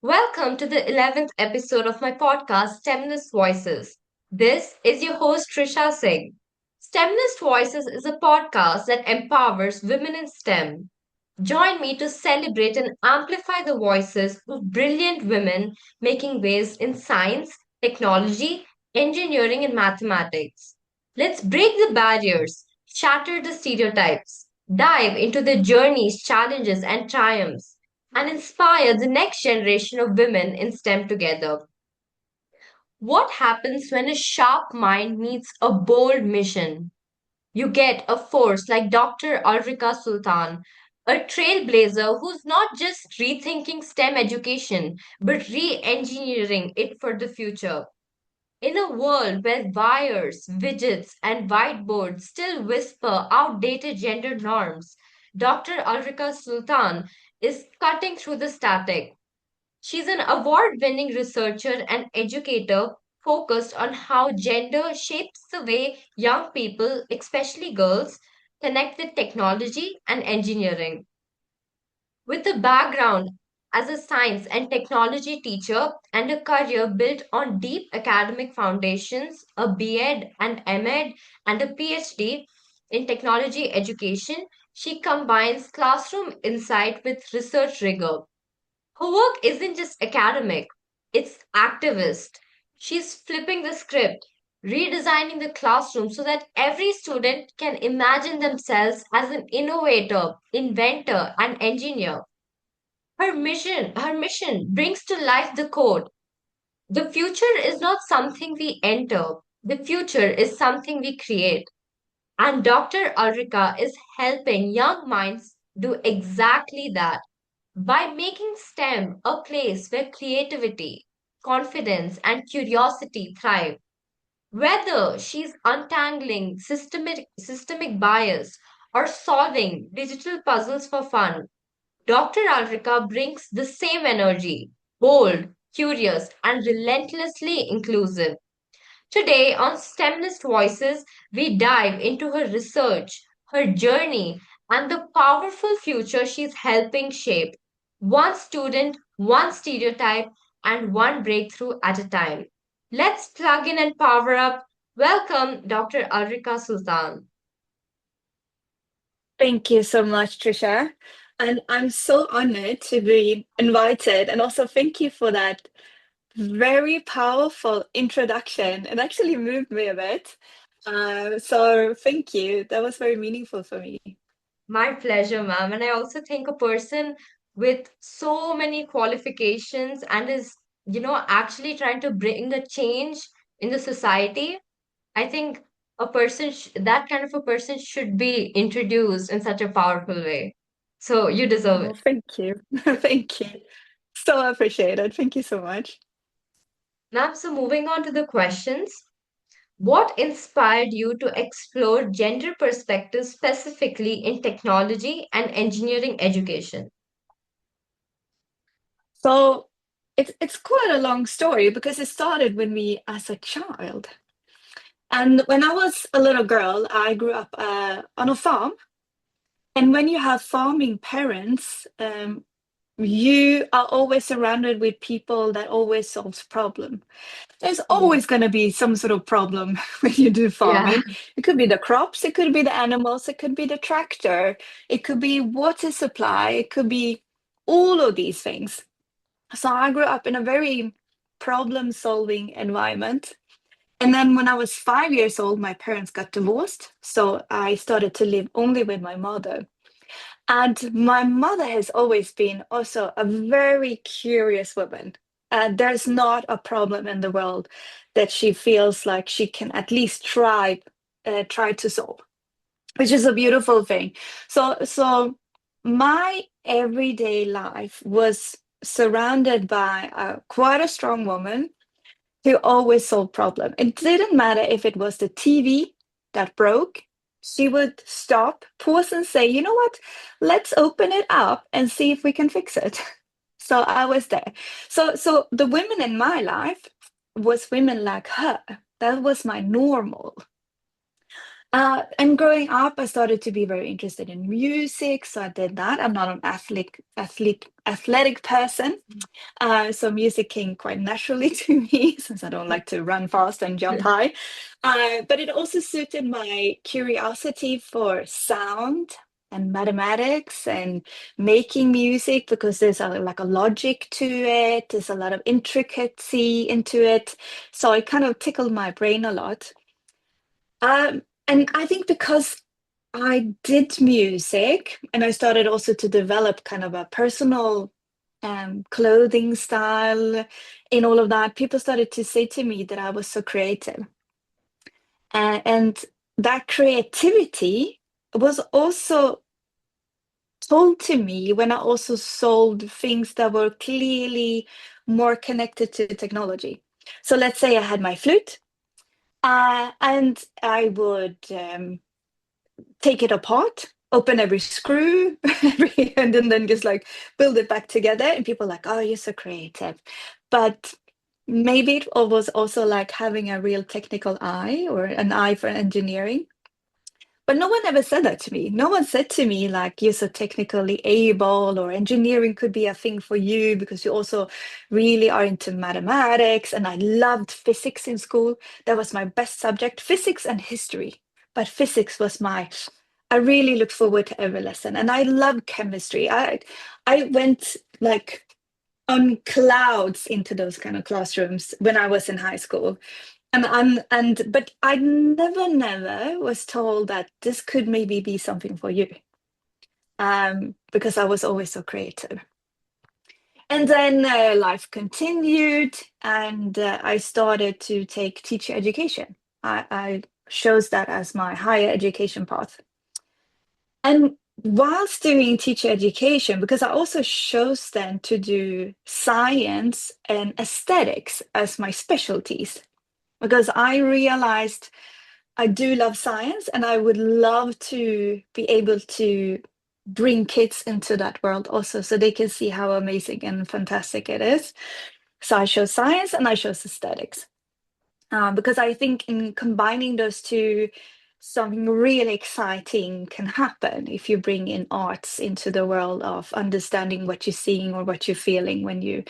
Welcome to the 11th episode of my podcast, STEMinist Voices. This is your host, Trisha Singh. STEMinist Voices is a podcast that empowers women in STEM. Join me to celebrate and amplify the voices of brilliant women making waves in science, technology, engineering, and mathematics. Let's break the barriers, shatter the stereotypes, dive into the journeys, challenges, and triumphs, and inspire the next generation of women in STEM together. What happens when a sharp mind meets a bold mission? You get a force like Dr. Ulrika Sultan, a trailblazer who's not just rethinking STEM education, but re engineering it for the future. In a world where wires, widgets, and whiteboards still whisper outdated gender norms, Dr. Ulrika Sultan is cutting through the static. She's an award winning researcher and educator focused on how gender shapes the way young people, especially girls, connect with technology and engineering. With a background as a science and technology teacher and a career built on deep academic foundations, a B.Ed and M.Ed and a PhD in technology education, she combines classroom insight with research rigor. Her work isn't just academic, it's activist. She's flipping the script, redesigning the classroom so that every student can imagine themselves as an innovator, inventor, and engineer. Her mission brings to life the quote: the future is not something we enter, the future is something we create. And Dr. Ulrika is helping young minds do exactly that by making STEM a place where creativity, confidence, and curiosity thrive. Whether she's untangling systemic bias or solving digital puzzles for fun, Dr. Ulrika brings the same energy, bold, curious, and relentlessly inclusive. Today on STEMless Voices, we dive into her research, her journey, and the powerful future she's helping shape. One student, one stereotype, and one breakthrough at a time. Let's plug in and power up. Welcome, Dr. Ulrika Sultan. Thank you so much, Trisha. And I'm so honored to be invited. And also, thank you for that very powerful introduction. It actually moved me a bit. So, thank you. That was very meaningful for me. My pleasure, ma'am. And I also think a person with so many qualifications and is, actually trying to bring a change in the society, I think that kind of a person should be introduced in such a powerful way. So you deserve Oh, it. thank you. Thank you. So appreciated. Thank you so much. Now, so moving on to the questions. What inspired you to explore gender perspectives specifically in technology and engineering education? So, it's quite a long story because it started with me as a child. And when I was a little girl, I grew up on a farm. And when you have farming parents, you are always surrounded with people that always solves problem. There's Yeah. always going to be some sort of problem when you do Yeah. farming. It could be the crops, it could be the animals, it could be the tractor, it could be water supply, it could be all of these things. So I grew up in a very problem-solving environment. And then when I was 5 years old, my parents got divorced. So I started to live only with my mother. And my mother has always been also a very curious woman. There's not a problem in the world that she feels like she can at least try to solve, which is a beautiful thing. So my everyday life was surrounded by quite a strong woman who always solved problem. It didn't matter if it was the TV that broke. She would stop, pause, and say, "You know what? Let's open it up and see if we can fix it." So I was there. So the women in my life was women like her. That was my normal. And growing up, I started to be very interested in music, so I did that. I'm not an athletic person, so music came quite naturally to me since I don't like to run fast and jump high. But it also suited my curiosity for sound and mathematics and making music because there's like a logic to it. There's a lot of intricacy into it. So it kind of tickled my brain a lot. And I think because I did music and I started also to develop kind of a personal clothing style in all of that, people started to say to me that I was so creative. And that creativity was also told to me when I also sold things that were clearly more connected to technology. So let's say I had my flute, and I would take it apart, open every screw, and then just like build it back together. And people are like, oh, you're so creative. But maybe it was also like having a real technical eye or an eye for engineering. But no one ever said that to me. No one said to me, like, you're so technically able, or engineering could be a thing for you because you also really are into mathematics. And I loved physics in school. That was my best subject, physics and history. But physics was I really looked forward to every lesson. And I love chemistry. I went like on clouds into those kind of classrooms when I was in high school. But I never was told that this could maybe be something for you, because I was always so creative. And then life continued, and I started to take teacher education. I chose that as my higher education path. And whilst doing teacher education, because I also chose then to do science and aesthetics as my specialties, because I realized I do love science and I would love to be able to bring kids into that world also so they can see how amazing and fantastic it is. So I chose science and I chose aesthetics, because I think in combining those two, something really exciting can happen if you bring in arts into the world of understanding what you're seeing or what you're feeling when you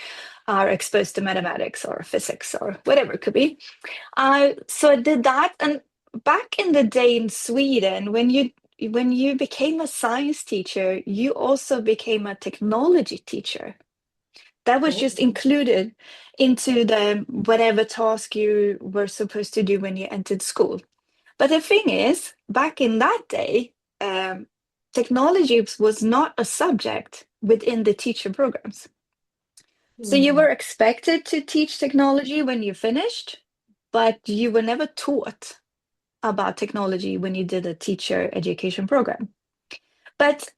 are exposed to mathematics or physics or whatever it could be. So I did that, and back in the day in Sweden, when you became a science teacher, you also became a technology teacher. That was just Oh. included into the whatever task you were supposed to do when you entered school. But the thing is, back in that day, technology was not a subject within the teacher programs. So you Hmm. were expected to teach technology when you finished, but you were never taught about technology when you did a teacher education program. But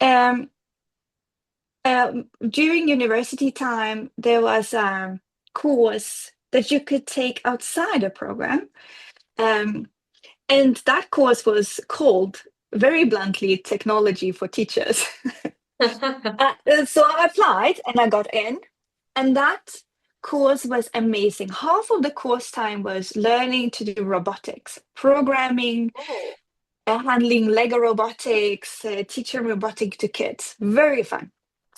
during university time, there was a course that you could take outside a program. Um, and that course was called, very bluntly, Technology for Teachers. So I applied and I got in, and that course was amazing. Half of the course time was learning to do robotics, programming, Oh. handling Lego robotics, teaching robotic to kids. Very fun.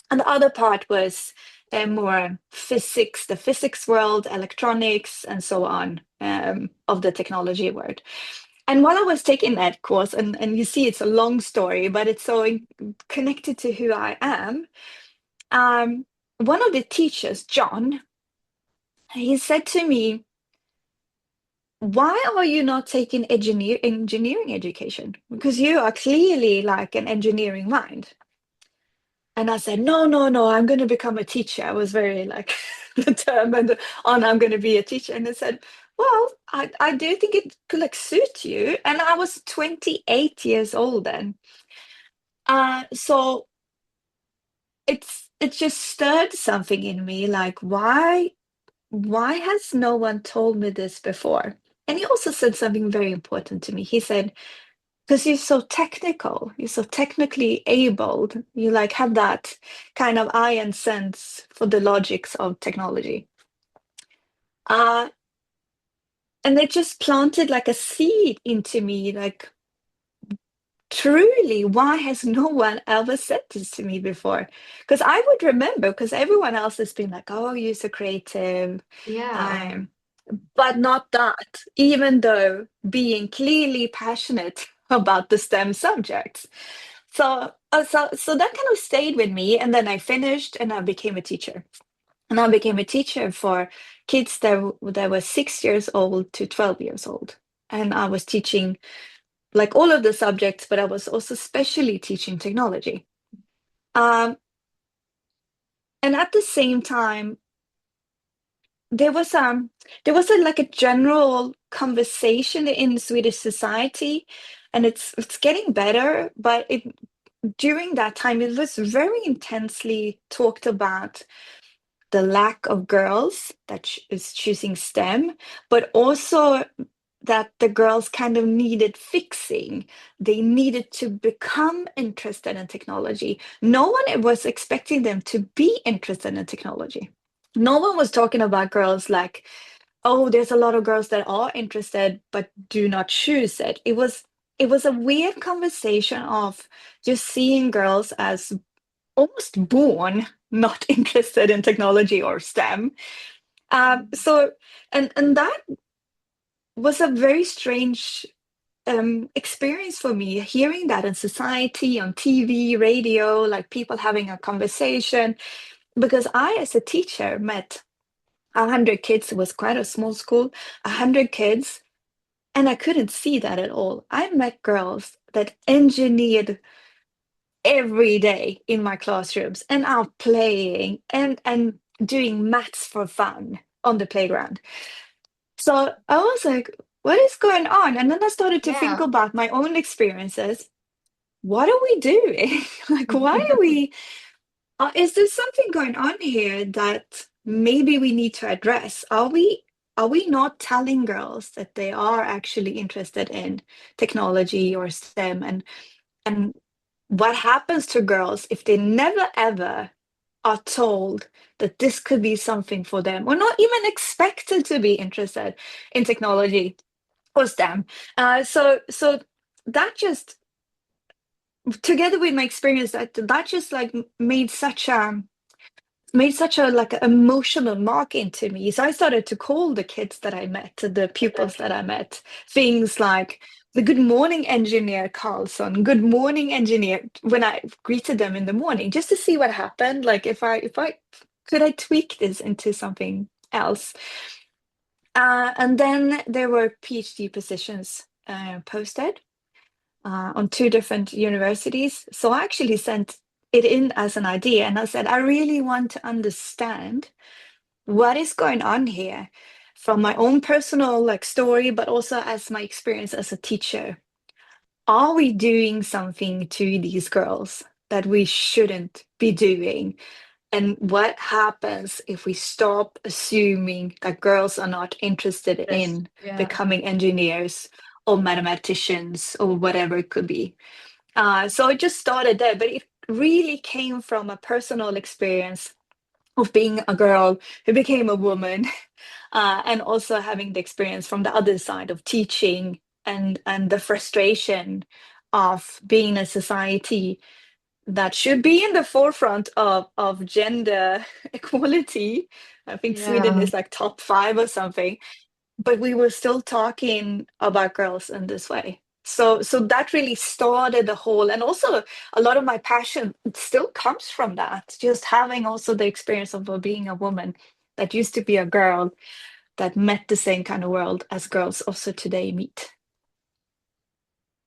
And the other part was more physics, the physics world, electronics, and so on, of the technology world. And while I was taking that course, and you see it's a long story, but it's so connected to who I am, um, one of the teachers, John, he said to me, why are you not taking engineering education? Because you are clearly like an engineering mind. And I said, no, no, no, I'm going to become a teacher. I was very like determined on I'm going to be a teacher. And they said, well, I do think it could like suit you. And I was 28 years old then. So it just stirred something in me, like why has no one told me this before? And he also said something very important to me. He said, because you're so technical, you're so technically abled, you like have that kind of eye and sense for the logics of technology. Uh, and it just planted like a seed into me, like, truly, why has no one ever said this to me before? Because I would remember, because everyone else has been like, oh, you're so creative. Yeah. Um, but not that, even though being clearly passionate about the STEM subjects. So that kind of stayed with me. And then I finished and I became a teacher. And I became a teacher for kids that were 6 years old to 12 years old. And I was teaching like all of the subjects, but I was also specially teaching technology. Um, and at the same time, there was like a general conversation in Swedish society, and it's getting better, but it during that time it was very intensely talked about the lack of girls that is choosing STEM, but also that the girls kind of needed fixing. They needed to become interested in technology. No one was expecting them to be interested in technology. No one was talking about girls like, oh, there's a lot of girls that are interested but do not choose it. It was a weird conversation of just seeing girls as almost born not interested in technology or STEM. So and that was a very strange experience for me, hearing that in society, on TV, radio, like people having a conversation. Because I, as a teacher, met 100 kids. It was quite a small school, 100 kids, and I couldn't see that at all. I met girls that engineered every day in my classrooms and out playing and doing maths for fun on the playground. So I was like, what is going on? And then I started to think Yeah. about my own experiences. What are we doing? Like, why are we, is there something going on here that maybe we need to address? Are we not telling girls that they are actually interested in technology or STEM? And what happens to girls if they never ever are told that this could be something for them, or not even expected to be interested in technology or STEM? So that just, together with my experience, that just like made such a like emotional mark into me. So I started to call the kids that I met, the pupils that I met, things like the good morning engineer Carlson, good morning engineer, when I greeted them in the morning, just to see what happened. Like if I could I tweak this into something else. And then there were PhD positions posted on two different universities. So I actually sent it in as an idea, and I said, I really want to understand what is going on here from my own personal like story, but also as my experience as a teacher. Are we doing something to these girls that we shouldn't be doing? And what happens if we stop assuming that girls are not interested Yes. in Yeah. becoming engineers or mathematicians or whatever it could be? So it just started there, but it really came from a personal experience of being a girl who became a woman, and also having the experience from the other side of teaching and the frustration of being in a society that should be in the forefront of gender equality. I think Sweden Yeah. is like top five or something, but we were still talking about girls in this way. So that really started the whole, and also a lot of my passion still comes from that. Just having also the experience of being a woman that used to be a girl that met the same kind of world as girls also today meet.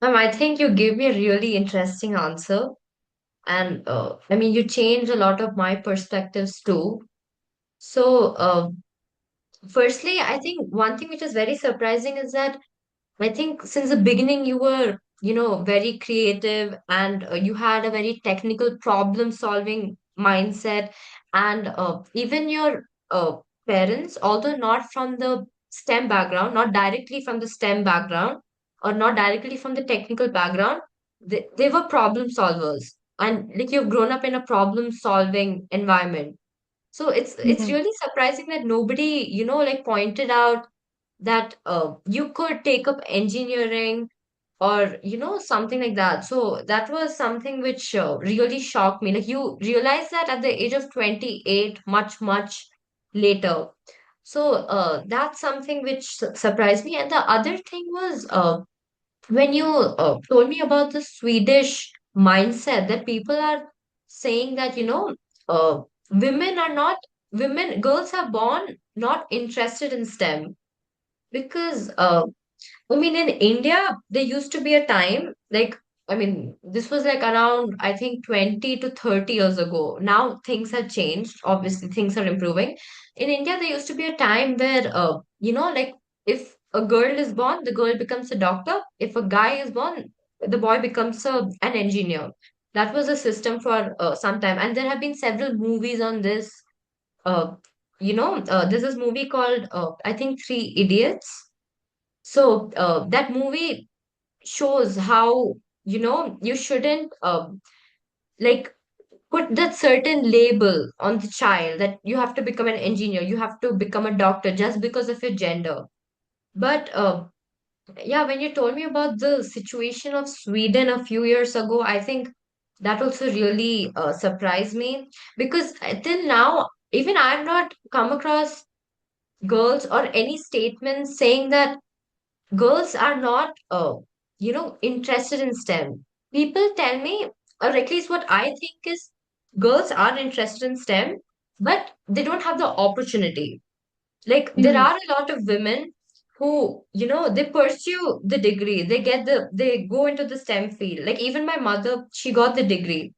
I think you gave me a really interesting answer. And I mean, you changed a lot of my perspectives too. So, firstly, I think one thing which is very surprising is that I think since the beginning you were, very creative, and you had a very technical problem solving mindset. And even your parents, although not from the STEM background, not directly from the STEM background, or not directly from the technical background, they were problem solvers. And like you've grown up in a problem solving environment. So it's Mhm. really surprising that nobody, like pointed out that you could take up engineering, or something like that. So that was something which really shocked me. Like, you realize that at the age of 28, much later. So that's something which surprised me. And the other thing was, when you told me about the Swedish mindset, that people are saying that, women are not women girls are born not interested in STEM, because I mean, in India, there used to be a time, like, I mean, this was like around, I think, 20 to 30 years ago. Now things have changed. Obviously, things are improving. In India, there used to be a time where, like, if a girl is born, the girl becomes a doctor. If a guy is born, the boy becomes an engineer. That was a system for some time. And there have been several movies on this. Uh, there's this movie called, I think, Three Idiots. So that movie shows how, you shouldn't like put that certain label on the child, that you have to become an engineer, you have to become a doctor just because of your gender. But yeah, when you told me about the situation of Sweden a few years ago, I think that also really surprised me, because till now, even I've not come across girls or any statements saying that girls are not interested in STEM. People tell me, or at least what I think is, girls are interested in STEM, but they don't have the opportunity. Like, there Mm, are a lot of women who, they pursue the degree, they go into the STEM field. Like, even my mother, she got the degree,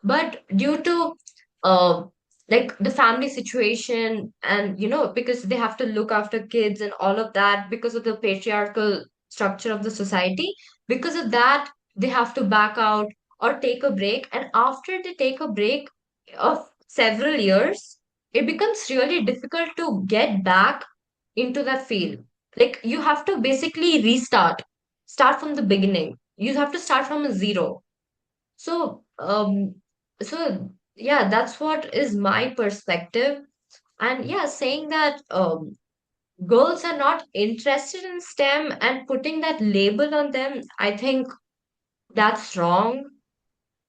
but due to uh like the family situation, and because they have to look after kids and all of that, because of the patriarchal structure of the society, because of that, they have to back out or take a break. And after they take a break of several years, it becomes really difficult to get back into that field. Like, you have to basically start from the beginning. You have to start from a zero. So, yeah, that's what is my perspective. And yeah, saying that girls are not interested in STEM and putting that label on them, I think that's wrong.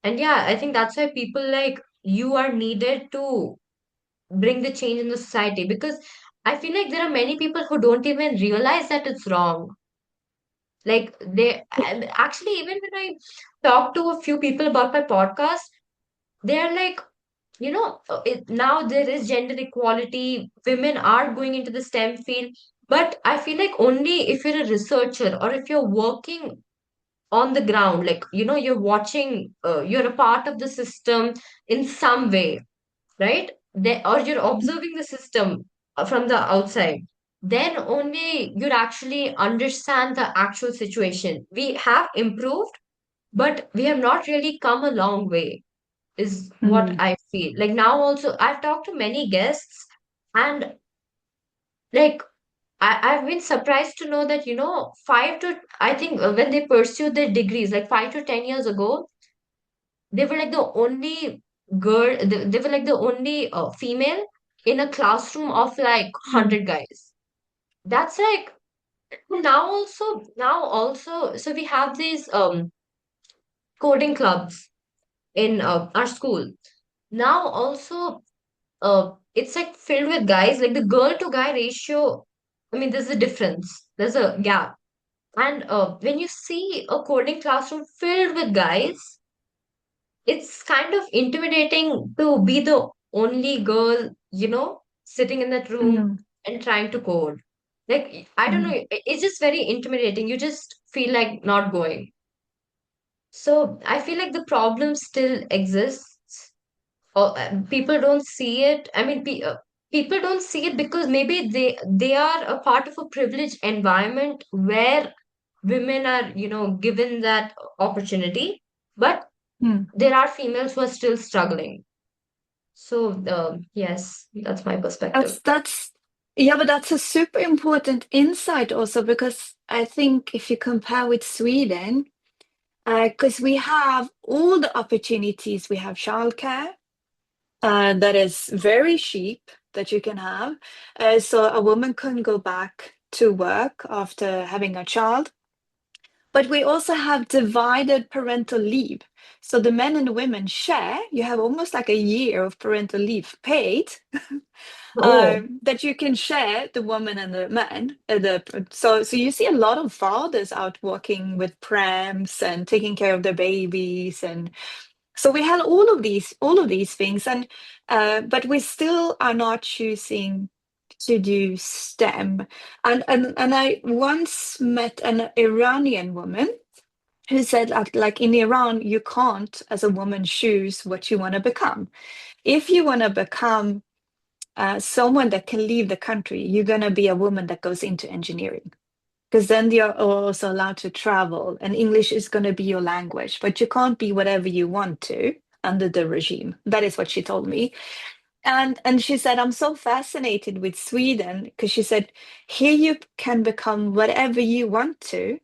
And yeah, I think that's why people like you are needed to bring the change in the society, because I feel like there are many people who don't even realize that it's wrong. Like, and actually, even when I talk to a few people about my podcast, they're like, now there is gender equality, women are going into the STEM field, but I feel like only if you're a researcher or if you're working on the ground, like, you're watching, you're a part of the system in some way, right? Or you're observing the system from the outside, then only you'd actually understand the actual situation. We have improved, but we have not really come a long way, is what mm, I feel. Like, now also, I've talked to many guests, and like, I've been surprised to know that, I think when they pursued their degrees, like 5 to 10 years ago, they were like the only they were like the only female in a classroom of like mm, 100 guys. That's like, now also, so we have these coding clubs in our school. Now also, it's like filled with guys, like the girl to guy ratio. I mean, there's a difference, there's a gap. And when you see a coding classroom filled with guys, it's kind of intimidating to be the only girl, sitting in that room mm, and trying to code. Like, I don't know, mm. it's just very intimidating. You just feel like not going. So I feel like the problem still exists, or people don't see it. I mean, people don't see it because maybe they are a part of a privileged environment where women are, given that opportunity, but Mm. there are females who are still struggling. So yes, that's my perspective. That's yeah, but that's a super important insight also, because I think if you compare with Sweden, because we have all the opportunities, we have childcare that is very cheap that you can have. So a woman can go back to work after having a child. But we also have divided parental leave. So the men and the women share. You have almost like a year of parental leave paid Oh, that you can share, the woman and the man. So you see a lot of fathers out walking with prams and taking care of their babies, and so we had all of these things, and but we still are not choosing to do STEM. And I once met an Iranian woman who said like in Iran, you can't, as a woman, choose what you want to become. If you want to become someone that can leave the country, you're going to be a woman that goes into engineering. Because then you're also allowed to travel, and English is going to be your language, but you can't be whatever you want to under the regime. That is what she told me. And she said, I'm so fascinated with Sweden because she said, here you can become whatever you want to.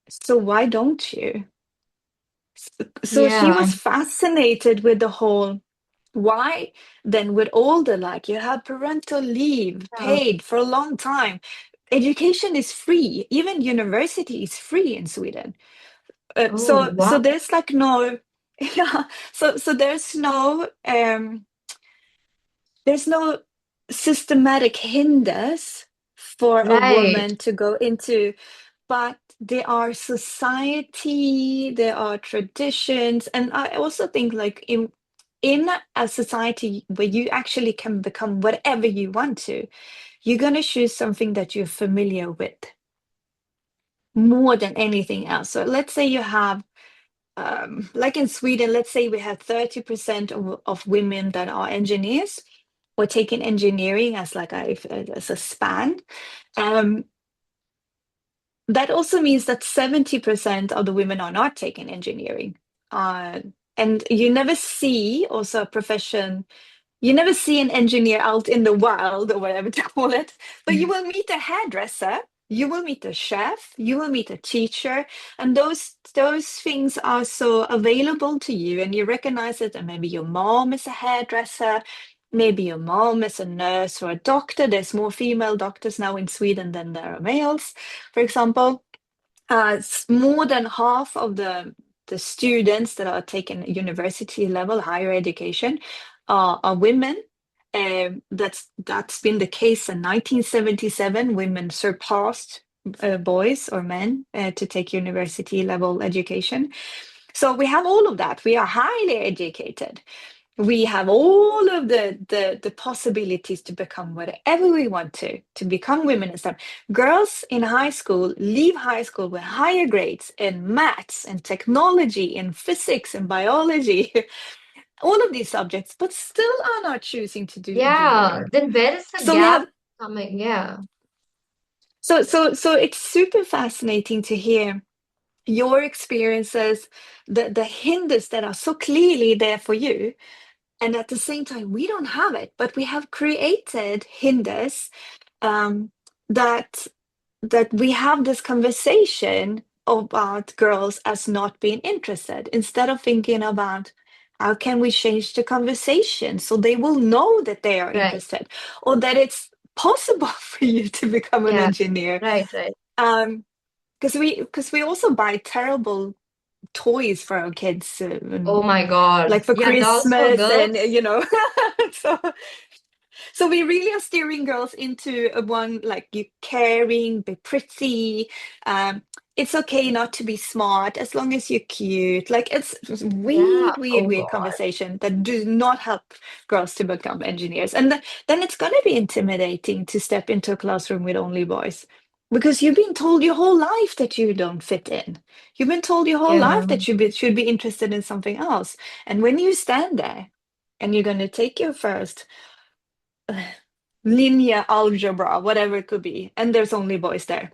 So why don't you? So she yeah. was fascinated with the whole why then with all the like you have parental leave Yeah. paid for a long time. Education is free. Even university is free in Sweden. Oh, So wow. there's like no yeah. So there's no systematic hinders for a Right. woman to go into, but there are society, there are traditions, and I also think like in a society where you actually can become whatever you want to, you're going to choose something that you're familiar with more than anything else. So let's say you have like in Sweden, let's say we have 30% of women that are engineers or taking engineering as like as a span. Um, that also means that 70% of the women are not taking engineering. Uh, and you never see also a profession, you never see an engineer out in the wild or whatever to call it, but you will meet a hairdresser, you will meet a chef, you will meet a teacher, and those things are so available to you, and you recognize it. And maybe your mom is a hairdresser, maybe your mom is a nurse or a doctor. There's more female doctors now in Sweden than there are males, for example. More than half of the students that are taking university level higher education are women. That's been the case in 1977. Women surpassed boys or men to take university level education. So we have all of that. We are highly educated. We have all of the possibilities to become whatever we want to become women and stuff. Girls in high school leave high school with higher grades in maths and technology and physics and biology, all of these subjects, but still are not choosing to do Yeah. engineering. Then where is the So we gap have coming? Yeah. so it's super fascinating to hear your experiences, the hinders that are so clearly there for you. And at the same time, we don't have it, but we have created hinders um, that that we have this conversation about girls as not being interested, instead of thinking about how can we change the conversation so they will know that they are Right. interested, or that it's possible for you to become an Yeah. engineer. Right. Right. Um, because we also buy terrible toys for our kids, Oh my God. like for Yeah. Dolls for Christmas, and girls. so so we really are steering girls into a one like you caring, be pretty. Um, it's okay not to be smart as long as you're cute. Like it's Yeah. weird, weird, Oh weird God. conversation that do not help girls to become engineers. And then it's gonna be intimidating to step into a classroom with only boys. Because you've been told your whole life that you don't fit in. You've been told your whole Yeah. life that you should be interested in something else. And when you stand there and you're going to take your first linear algebra, whatever it could be, and there's only boys there,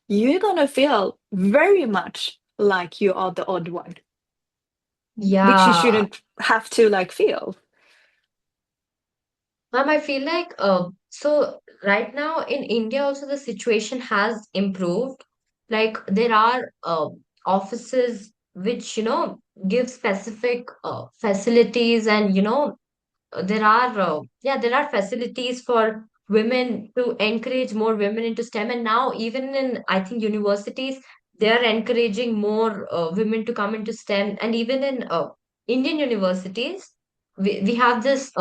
you're gonna feel very much like you are the odd one, which you Yeah. shouldn't have to like feel. Ma'am, I feel like so right now in India also the situation has improved. Like there are offices which give specific facilities, and there are there are facilities for women to encourage more women into STEM. And now even in, I think, universities, they are encouraging more women to come into STEM. And even in Indian universities, we have this,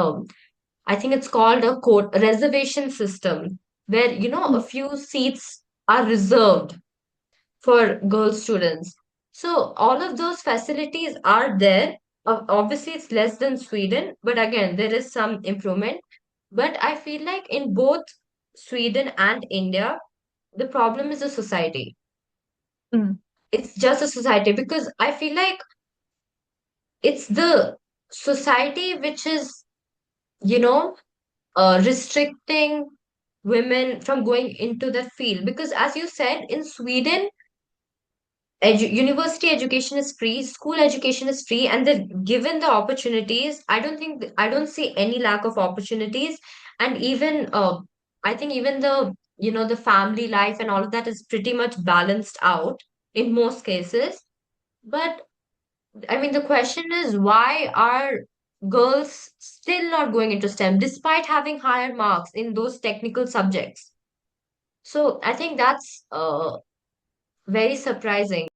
I think it's called a quote, reservation system, where, a Mm, few seats are reserved for girl students. So all of those facilities are there. Obviously, it's less than Sweden, but again, there is some improvement. But I feel like in both Sweden and India, the problem is the society. mm, It's just a society because I feel like it's the society which is, you know, restricting women from going into the field. Because as you said, in Sweden, university education is free, school education is free, and they're given the opportunities. I don't see any lack of opportunities. And even I think even the the family life and all of that is pretty much balanced out in most cases. But I mean, the question is, why are girls still not going into STEM despite having higher marks in those technical subjects? So I think that's very surprising.